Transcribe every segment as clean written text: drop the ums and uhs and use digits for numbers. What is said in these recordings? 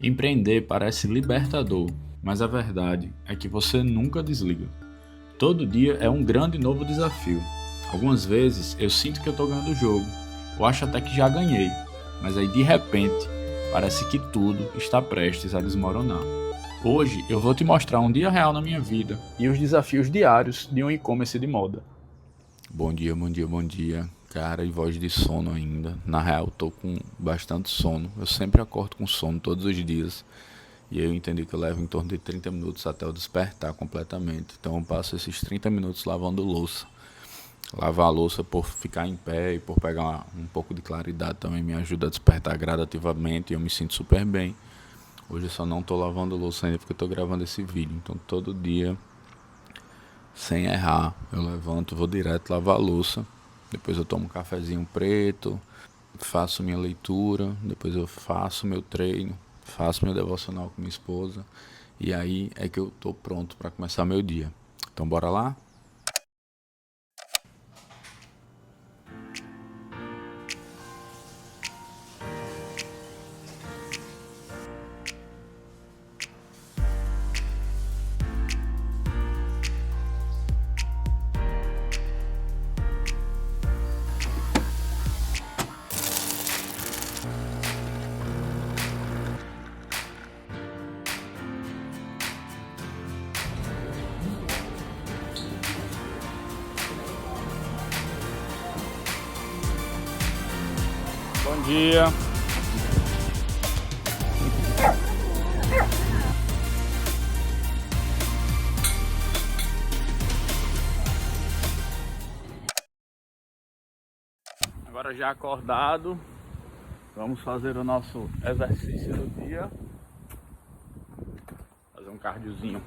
Empreender parece libertador, mas a verdade é que você nunca desliga. Todo dia é um grande novo desafio. Algumas vezes eu sinto que eu estou ganhando o jogo, ou acho até que já ganhei, mas aí de repente parece que tudo está prestes a desmoronar. Hoje eu vou te mostrar um dia real na minha vida e os desafios diários de um e-commerce de moda. Bom dia, bom dia, bom dia. Cara, e voz de sono ainda. Na real, eu tô com bastante sono. Eu sempre acordo com sono todos os dias. E aí eu entendi que eu levo em torno de 30 minutos até eu despertar completamente. Então eu passo esses 30 minutos lavando louça. Lavar a louça por ficar em pé e por pegar um pouco de claridade também me ajuda a despertar gradativamente e eu me sinto super bem. Hoje eu só não tô lavando louça ainda porque eu tô gravando esse vídeo. Então todo dia, sem errar, eu levanto, vou direto lavar a louça. Depois eu tomo um cafezinho preto, faço minha leitura, depois eu faço meu treino, faço meu devocional com minha esposa. E aí é que eu tô pronto para começar meu dia. Então bora lá? Bom dia. Agora já acordado, vamos fazer o nosso exercício do dia. Fazer um cardiozinho.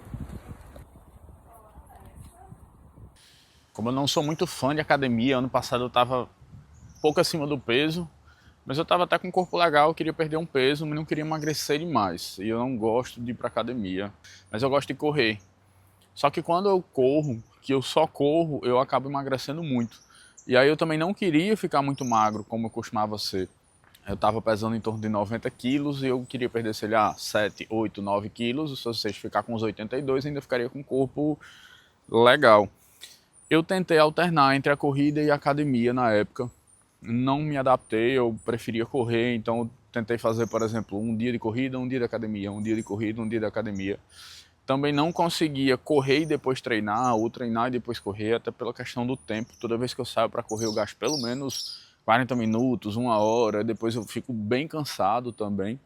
Como eu não sou muito fã de academia, ano passado eu estava pouco acima do peso, mas eu estava até com um corpo legal, eu queria perder um peso, mas não queria emagrecer demais. E eu não gosto de ir para academia, mas eu gosto de correr. Só que quando eu corro, que eu só corro, eu acabo emagrecendo muito. E aí eu também não queria ficar muito magro, como eu costumava ser. Eu estava pesando em torno de 90 quilos e eu queria perder, sei lá, 7, 8, 9 quilos. Se vocês ficar com uns 82, ainda ficaria com um corpo legal. Eu tentei alternar entre a corrida e a academia na época. Não me adaptei, eu preferia correr, então eu tentei fazer, por exemplo, um dia de corrida, um dia de academia, um dia de corrida, um dia de academia. Também não conseguia correr e depois treinar, ou treinar e depois correr, até pela questão do tempo. Toda vez que eu saio para correr eu gasto pelo menos 40 minutos, uma hora, depois eu fico bem cansado também.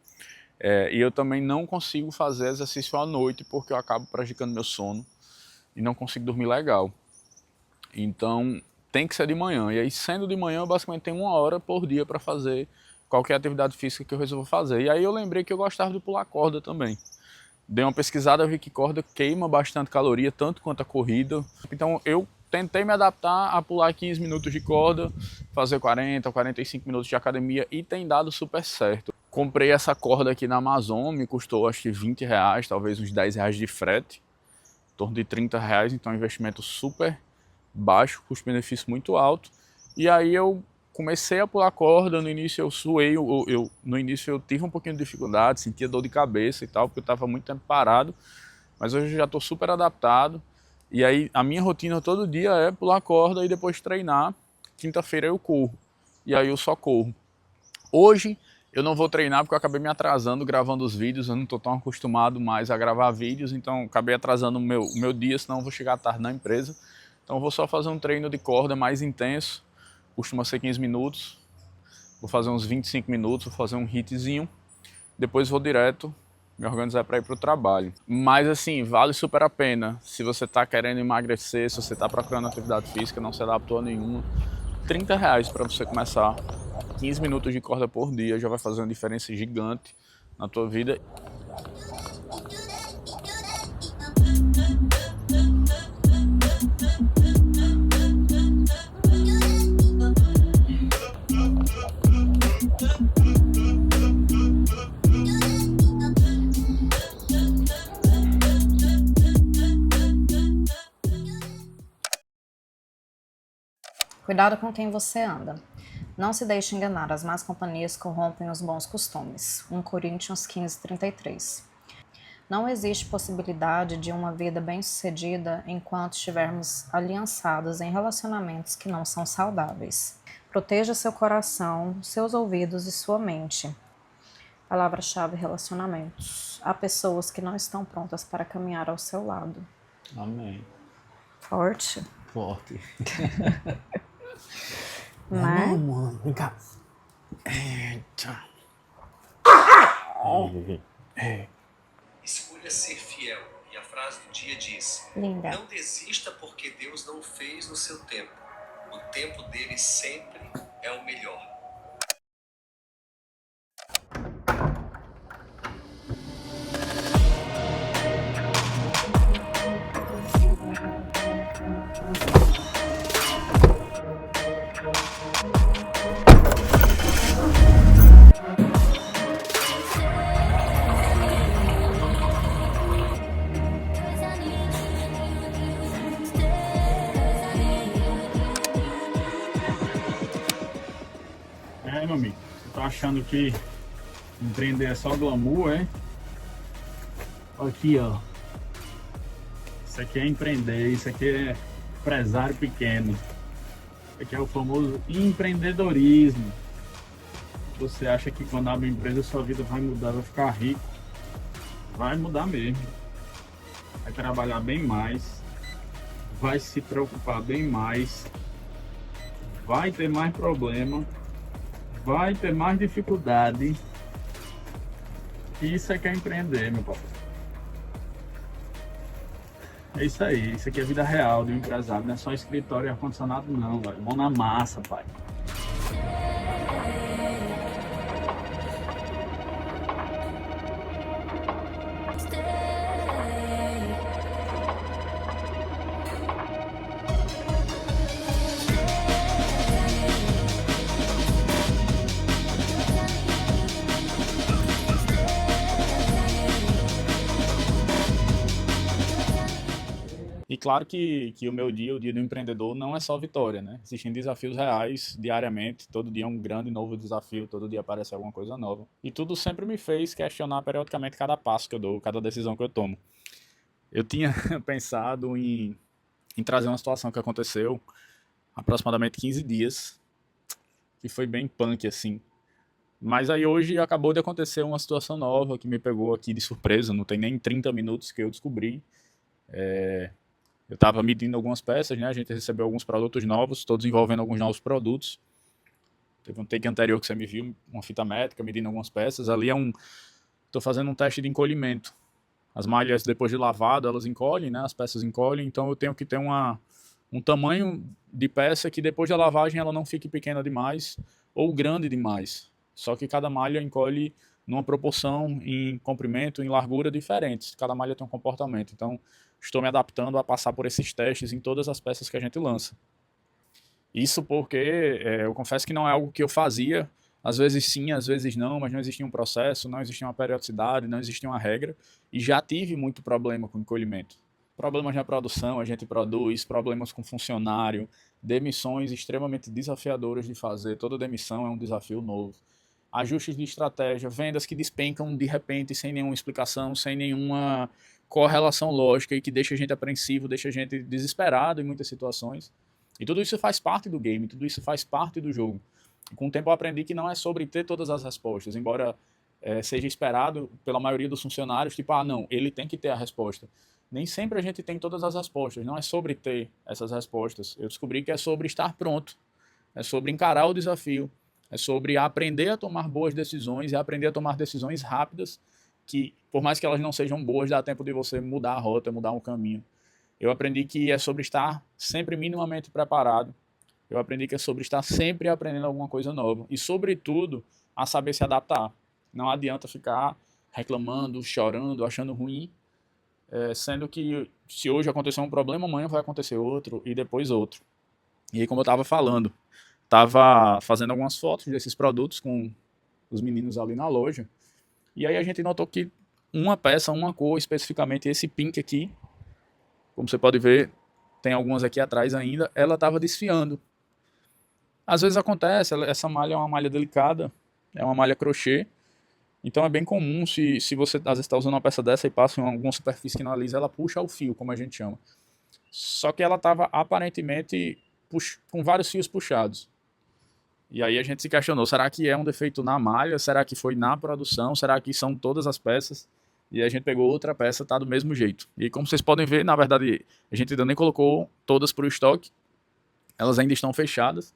E eu também não consigo fazer exercício à noite porque eu acabo prejudicando meu sono e não consigo dormir legal. Então tem que ser de manhã, e aí sendo de manhã eu basicamente tenho uma hora por dia para fazer qualquer atividade física que eu resolva fazer. E aí eu lembrei que eu gostava de pular corda também. Dei uma pesquisada, vi que corda queima bastante caloria, tanto quanto a corrida. Então eu tentei me adaptar a pular 15 minutos de corda, fazer 40 ou 45 minutos de academia e tem dado super certo. Comprei essa corda aqui na Amazon, me custou acho que R$ 20, talvez uns R$ 10 de frete, em torno de R$ 30, então é um investimento super baixo, custo-benefício muito alto. E aí eu comecei a pular corda, no início eu suei, no início eu tive um pouquinho de dificuldade, sentia dor de cabeça e tal, porque eu estava muito tempo parado, mas hoje eu já estou super adaptado. E aí a minha rotina todo dia é pular corda e depois treinar. Quinta-feira eu corro, e aí eu só corro. Hoje eu não vou treinar porque eu acabei me atrasando gravando os vídeos, eu não estou tão acostumado mais a gravar vídeos, então acabei atrasando o meu dia, senão eu vou chegar tarde na empresa. Então eu vou só fazer um treino de corda mais intenso, costuma ser 15 minutos, vou fazer uns 25 minutos, vou fazer um hitzinho, depois vou direto me organizar para ir para o trabalho. Mas assim, vale super a pena, se você está querendo emagrecer, se você está procurando atividade física, não se adaptou a nenhuma, R$ 30 para você começar, 15 minutos de corda por dia já vai fazer uma diferença gigante na tua vida. Cuidado com quem você anda. Não se deixe enganar, as más companhias corrompem os bons costumes. 1 Coríntios 15:33. Não existe possibilidade de uma vida bem-sucedida enquanto estivermos aliançados em relacionamentos que não são saudáveis. Proteja seu coração, seus ouvidos e sua mente. Palavra-chave: relacionamentos. Há pessoas que não estão prontas para caminhar ao seu lado. Amém. Forte. Forte. Né? Não, mano, vem cá. Eita. Escolha ser fiel. E a frase do dia diz: Linda. Não desista porque Deus não fez no seu tempo. O tempo dele sempre é o melhor. Meu amigo, você tá achando que empreender é só glamour, é? Aqui, ó. Isso aqui é empreender, isso aqui é empresário pequeno. Isso aqui é o famoso empreendedorismo. Você acha que quando abre uma empresa sua vida vai mudar, vai ficar rico? Vai mudar mesmo. Vai trabalhar bem mais, vai se preocupar bem mais, vai ter mais problema, vai ter mais dificuldade. Isso é que é empreender, meu papai. É isso aí, isso aqui é a vida real de um empresário, não é só escritório e ar-condicionado não, velho. Mão na massa, pai. E claro que o meu dia, o dia do empreendedor, não é só vitória, né? Existem desafios reais diariamente, todo dia é um grande novo desafio, todo dia aparece alguma coisa nova. E tudo sempre me fez questionar periodicamente cada passo que eu dou, cada decisão que eu tomo. Eu tinha pensado em trazer uma situação que aconteceu há aproximadamente 15 dias, que foi bem punk, assim. Mas aí hoje acabou de acontecer uma situação nova que me pegou aqui de surpresa, não tem nem 30 minutos que eu descobri. Eu estava medindo algumas peças, né? A gente recebeu alguns produtos novos, estou desenvolvendo alguns novos produtos. Teve um take anterior que você me viu, uma fita métrica, medindo algumas peças. Ali estou fazendo um teste de encolhimento. As malhas, depois de lavado, elas encolhem, né? As peças encolhem, então eu tenho que ter um tamanho de peça que depois da lavagem ela não fique pequena demais ou grande demais. Só que cada malha encolhe numa proporção em comprimento, em largura diferentes. Cada malha tem um comportamento. Então, estou me adaptando a passar por esses testes em todas as peças que a gente lança. Isso porque eu confesso que não é algo que eu fazia. Às vezes sim, às vezes não, mas não existia um processo, não existia uma periodicidade, não existia uma regra. E já tive muito problema com encolhimento. Problemas na produção, a gente produz, problemas com funcionário, demissões extremamente desafiadoras de fazer. Toda demissão é um desafio novo. Ajustes de estratégia, vendas que despencam de repente, sem nenhuma explicação, sem nenhuma correlação lógica e que deixa a gente apreensivo, deixa a gente desesperado em muitas situações. E tudo isso faz parte do game, tudo isso faz parte do jogo. E com o tempo eu aprendi que não é sobre ter todas as respostas, embora seja esperado pela maioria dos funcionários, tipo, ah não, ele tem que ter a resposta. Nem sempre a gente tem todas as respostas, não é sobre ter essas respostas. Eu descobri que é sobre estar pronto, é sobre encarar o desafio, é sobre aprender a tomar boas decisões e aprender a tomar decisões rápidas que, por mais que elas não sejam boas, dá tempo de você mudar a rota, mudar um caminho. Eu aprendi que é sobre estar sempre minimamente preparado. Eu aprendi que é sobre estar sempre aprendendo alguma coisa nova. E, sobretudo, a saber se adaptar. Não adianta ficar reclamando, chorando, achando ruim, sendo que se hoje acontecer um problema, amanhã vai acontecer outro e depois outro. E aí, como eu estava falando, estava fazendo algumas fotos desses produtos com os meninos ali na loja. E aí a gente notou que uma peça, uma cor, especificamente esse pink aqui, como você pode ver, tem algumas aqui atrás ainda, ela estava desfiando. Às vezes acontece, essa malha é uma malha delicada, é uma malha crochê, então é bem comum se você às vezes está usando uma peça dessa e passa em alguma superfície que não alisa, ela puxa o fio, como a gente chama. Só que ela estava aparentemente com vários fios puxados. E aí a gente se questionou, será que é um defeito na malha? Será que foi na produção? Será que são todas as peças? E a gente pegou outra peça, tá do mesmo jeito. E como vocês podem ver, na verdade, a gente ainda nem colocou todas para o estoque. Elas ainda estão fechadas.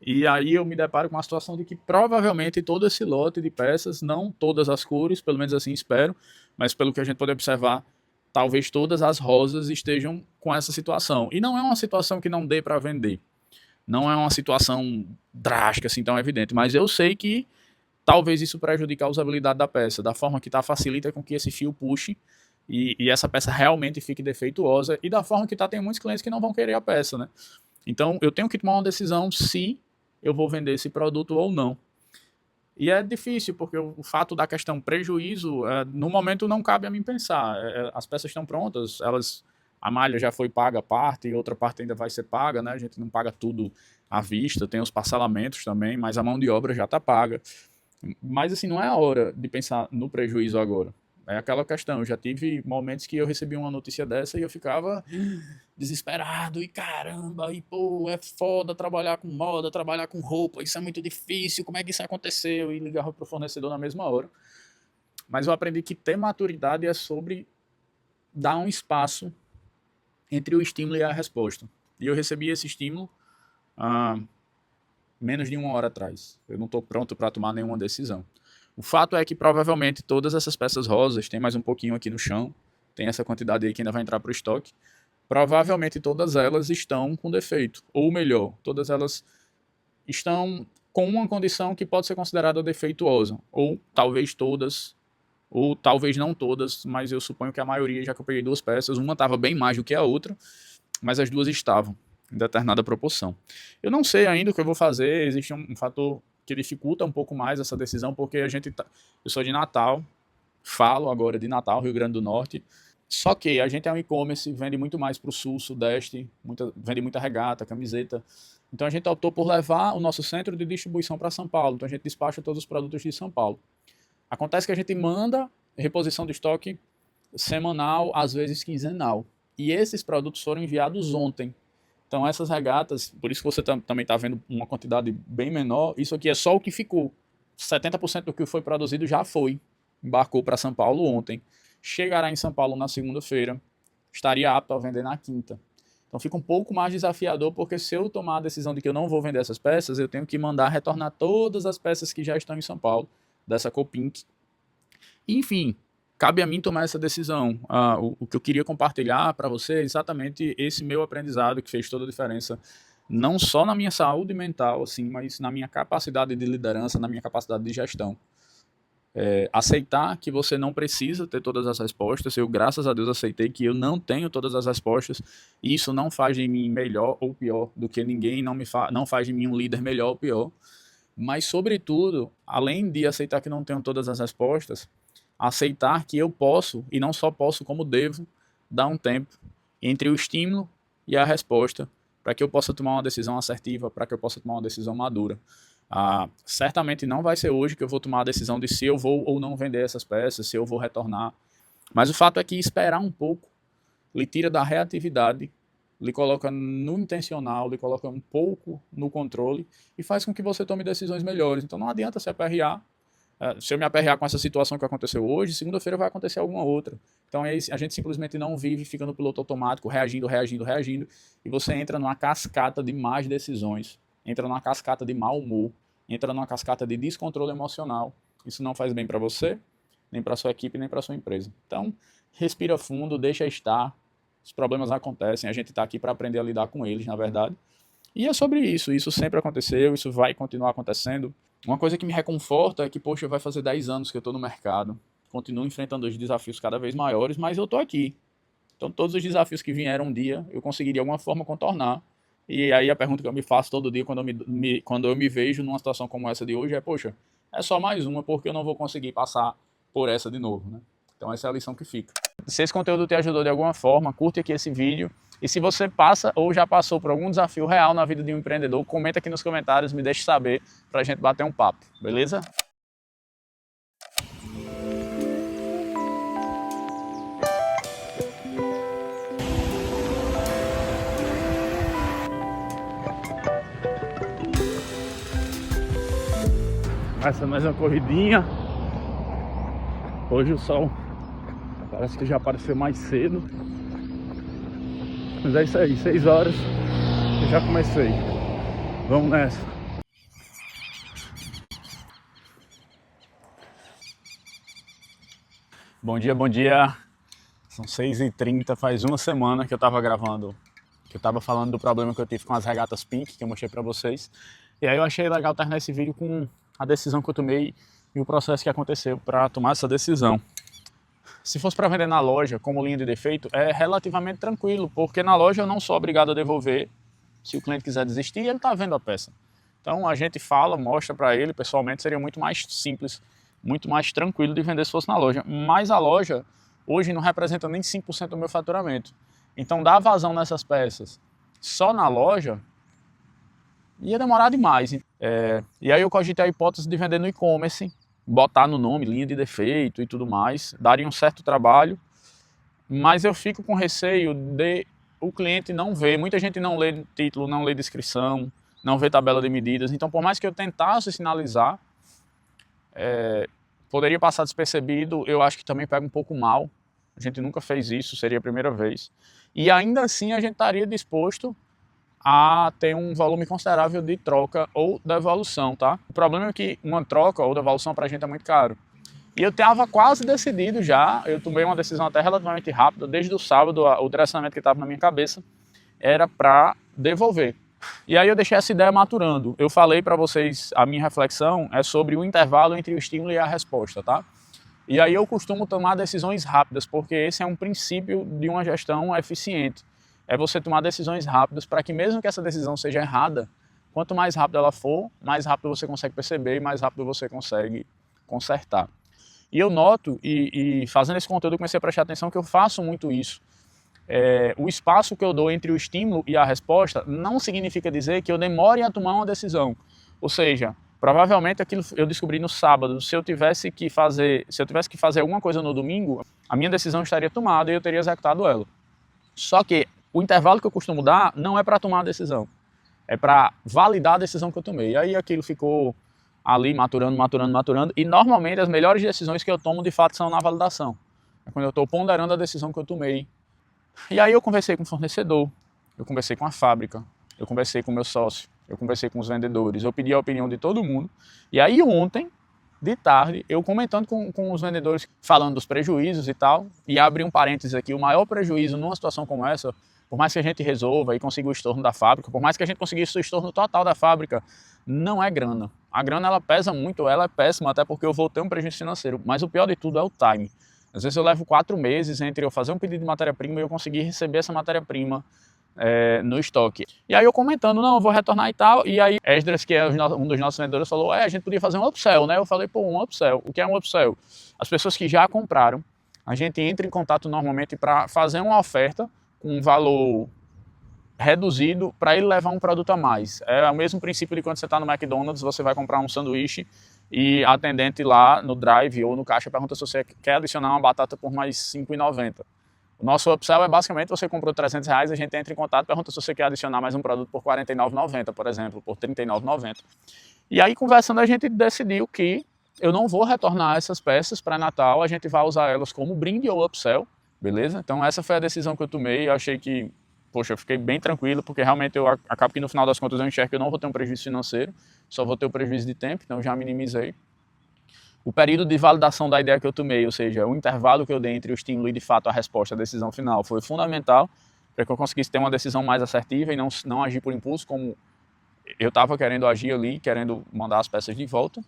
E aí eu me deparo com uma situação de que provavelmente todo esse lote de peças, não todas as cores, pelo menos assim espero, mas pelo que a gente pode observar, talvez todas as rosas estejam com essa situação. E não é uma situação que não dê para vender. Não é uma situação drástica, assim, tão evidente, mas eu sei que talvez isso prejudique a usabilidade da peça, da forma que facilita com que esse fio puxe e essa peça realmente fique defeituosa, e da forma que tem muitos clientes que não vão querer a peça, né? Então eu tenho que tomar uma decisão se eu vou vender esse produto ou não. E é difícil, porque o fato da questão prejuízo, no momento não cabe a mim pensar. As peças estão prontas, a malha já foi paga a parte, e outra parte ainda vai ser paga, né? A gente não paga tudo à vista, tem os parcelamentos também, mas a mão de obra já está paga. Mas assim, não é a hora de pensar no prejuízo agora. É aquela questão, eu já tive momentos que eu recebi uma notícia dessa e eu ficava desesperado, e caramba, e pô, é foda trabalhar com moda, trabalhar com roupa, isso é muito difícil, como é que isso aconteceu? E ligava pro fornecedor na mesma hora. Mas eu aprendi que ter maturidade é sobre dar um espaço entre o estímulo e a resposta. E eu recebi esse estímulo menos de 1 hora atrás. Eu não estou pronto para tomar nenhuma decisão. O fato é que provavelmente todas essas peças rosas, tem mais um pouquinho aqui no chão, tem essa quantidade aí que ainda vai entrar para o estoque, provavelmente todas elas estão com defeito. Ou melhor, todas elas estão com uma condição que pode ser considerada defeituosa. Ou talvez todas, ou talvez não todas, mas eu suponho que a maioria, já que eu peguei 2 peças, uma estava bem mais do que a outra, mas as 2 estavam em determinada proporção. Eu não sei ainda o que eu vou fazer, existe um fator que dificulta um pouco mais essa decisão, porque eu sou de Natal, falo agora de Natal, Rio Grande do Norte, só que a gente é um e-commerce, vende muito mais para o sul, sudeste, vende muita regata, camiseta, então a gente optou por levar o nosso centro de distribuição para São Paulo, então a gente despacha todos os produtos de São Paulo. Acontece que a gente manda reposição de estoque semanal, às vezes quinzenal, e esses produtos foram enviados ontem. Então essas regatas, por isso que você também está vendo uma quantidade bem menor, isso aqui é só o que ficou. 70% do que foi produzido já foi. Embarcou para São Paulo ontem. Chegará em São Paulo na segunda-feira. Estaria apto a vender na quinta. Então fica um pouco mais desafiador, porque se eu tomar a decisão de que eu não vou vender essas peças, eu tenho que mandar retornar todas as peças que já estão em São Paulo, dessa cor pink. Enfim, cabe a mim tomar essa decisão. O que eu queria compartilhar para você é exatamente esse meu aprendizado, que fez toda a diferença, não só na minha saúde mental, assim, mas na minha capacidade de liderança, na minha capacidade de gestão. Aceitar que você não precisa ter todas as respostas. Eu, graças a Deus, aceitei que eu não tenho todas as respostas, e isso não faz de mim melhor ou pior do que ninguém, não faz de mim um líder melhor ou pior. Mas, sobretudo, além de aceitar que não tenho todas as respostas, aceitar que eu posso, e não só posso, como devo, dar um tempo entre o estímulo e a resposta, para que eu possa tomar uma decisão assertiva, para que eu possa tomar uma decisão madura. Certamente não vai ser hoje que eu vou tomar a decisão de se eu vou ou não vender essas peças, se eu vou retornar, mas o fato é que esperar um pouco lhe tira da reatividade, lhe coloca no intencional, lhe coloca um pouco no controle e faz com que você tome decisões melhores. Então não adianta se aperrear. Se eu me aperrear com essa situação que aconteceu hoje, segunda-feira vai acontecer alguma outra. Então a gente simplesmente não vive, fica no piloto automático, reagindo, e você entra numa cascata de más decisões, entra numa cascata de mau humor, entra numa cascata de descontrole emocional. Isso não faz bem para você, nem para sua equipe, nem para sua empresa. Então, respira fundo, deixa estar. Os problemas acontecem, a gente está aqui para aprender a lidar com eles, na verdade. E é sobre isso, isso sempre aconteceu, isso vai continuar acontecendo. Uma coisa que me reconforta é que, poxa, vai fazer 10 anos que eu estou no mercado, continuo enfrentando os desafios cada vez maiores, mas eu estou aqui. Então todos os desafios que vieram um dia, eu consegui de alguma forma contornar. E aí a pergunta que eu me faço todo dia quando eu me vejo numa situação como essa de hoje é, poxa, é só mais uma, porque eu não vou conseguir passar por essa de novo, né? Então essa é a lição que fica. Se esse conteúdo te ajudou de alguma forma, curte aqui esse vídeo. E se você passa ou já passou por algum desafio real na vida de um empreendedor, comenta aqui nos comentários, me deixe saber para a gente bater um papo, beleza? Essa mais uma corridinha. Hoje o sol parece que já apareceu mais cedo. Mas é isso aí, 6 horas eu já comecei. Vamos nessa. Bom dia, bom dia. São 6h30, faz uma semana que eu tava gravando, que eu tava falando do problema que eu tive com as regatas Pink, que eu mostrei pra vocês. E aí eu achei legal terminar esse vídeo com a decisão que eu tomei e o processo que aconteceu para tomar essa decisão. Se fosse para vender na loja como linha de defeito, é relativamente tranquilo, porque na loja eu não sou obrigado a devolver. Se o cliente quiser desistir, ele está vendo a peça. Então a gente fala, mostra para ele, pessoalmente seria muito mais simples, muito mais tranquilo de vender se fosse na loja. Mas a loja hoje não representa nem 5% do meu faturamento. Então dar vazão nessas peças só na loja ia demorar demais. E aí eu cogitei a hipótese de vender no e-commerce, botar no nome linha de defeito e tudo mais, daria um certo trabalho, mas eu fico com receio de o cliente não ver, muita gente não lê título, não lê descrição, não vê tabela de medidas, então por mais que eu tentasse sinalizar, poderia passar despercebido, eu acho que também pega um pouco mal, a gente nunca fez isso, seria a primeira vez, e ainda assim a gente estaria disposto a ter um volume considerável de troca ou devolução, tá? O problema é que uma troca ou devolução pra gente é muito caro. E eu estava quase decidido já, eu tomei uma decisão até relativamente rápida, desde o sábado, o direcionamento que estava na minha cabeça era para devolver. E aí eu deixei essa ideia maturando. Eu falei para vocês, a minha reflexão é sobre o intervalo entre o estímulo e a resposta, tá? E aí eu costumo tomar decisões rápidas, porque esse é um princípio de uma gestão eficiente. É você tomar decisões rápidas para que mesmo que essa decisão seja errada, quanto mais rápido ela for, mais rápido você consegue perceber e mais rápido você consegue consertar. E eu noto, e fazendo esse conteúdo eu comecei a prestar atenção que eu faço muito isso. O espaço que eu dou entre o estímulo e a resposta não significa dizer que eu demore a tomar uma decisão. Ou seja, provavelmente aquilo eu descobri no sábado, se eu tivesse que fazer alguma coisa no domingo, a minha decisão estaria tomada e eu teria executado ela. Só que o intervalo que eu costumo dar não é para tomar a decisão, é para validar a decisão que eu tomei. E aí aquilo ficou ali maturando, e normalmente as melhores decisões que eu tomo de fato são na validação. É quando eu estou ponderando a decisão que eu tomei. E aí eu conversei com o fornecedor, eu conversei com a fábrica, eu conversei com o meu sócio, eu conversei com os vendedores, eu pedi a opinião de todo mundo. E aí ontem, de tarde, eu comentando com os vendedores, falando dos prejuízos e tal, e abri um parênteses aqui, o maior prejuízo numa situação como essa, por mais que a gente resolva e consiga o estorno da fábrica, por mais que a gente conseguisse o estorno total da fábrica, não é grana. A grana ela pesa muito, ela é péssima, até porque eu vou ter um prejuízo financeiro, mas o pior de tudo é o time. Às vezes eu levo 4 meses entre eu fazer um pedido de matéria-prima e eu conseguir receber essa matéria-prima no estoque. E aí eu comentando, não, eu vou retornar e tal, e aí Esdras, que é um dos nossos vendedores, falou, a gente podia fazer um upsell, né? Eu falei, pô, um upsell. O que é um upsell? As pessoas que já compraram, a gente entra em contato normalmente para fazer uma oferta com um valor reduzido para ele levar um produto a mais. É o mesmo princípio de quando você está no McDonald's, você vai comprar um sanduíche e a atendente lá no drive ou no caixa pergunta se você quer adicionar uma batata por mais R$ 5,90. O nosso upsell é basicamente você comprou R$300, a gente entra em contato e pergunta se você quer adicionar mais um produto por R$ 49,90, por exemplo, por R$ 39,90. E aí conversando a gente decidiu que eu não vou retornar essas peças para Natal, a gente vai usar elas como brinde ou upsell, beleza? Então essa foi a decisão que eu tomei, eu achei que, poxa, eu fiquei bem tranquilo, porque realmente eu acabo que no final das contas eu enxergo que eu não vou ter um prejuízo financeiro, só vou ter um prejuízo de tempo, então já minimizei. O período de validação da ideia que eu tomei, ou seja, o intervalo que eu dei entre o estímulo e de fato a resposta, a decisão final, foi fundamental para que eu conseguisse ter uma decisão mais assertiva e não agir por impulso, como eu estava querendo agir ali, querendo mandar as peças de volta.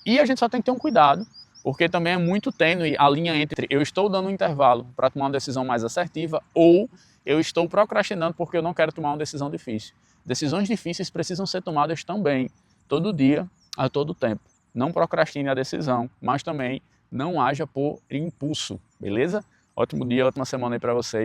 E a gente só tem que ter um cuidado, porque também é muito tênue a linha entre eu estou dando um intervalo para tomar uma decisão mais assertiva ou eu estou procrastinando porque eu não quero tomar uma decisão difícil. Decisões difíceis precisam ser tomadas também, todo dia, a todo tempo. Não procrastine a decisão, mas também não haja por impulso, beleza? Ótimo dia, ótima semana aí para vocês.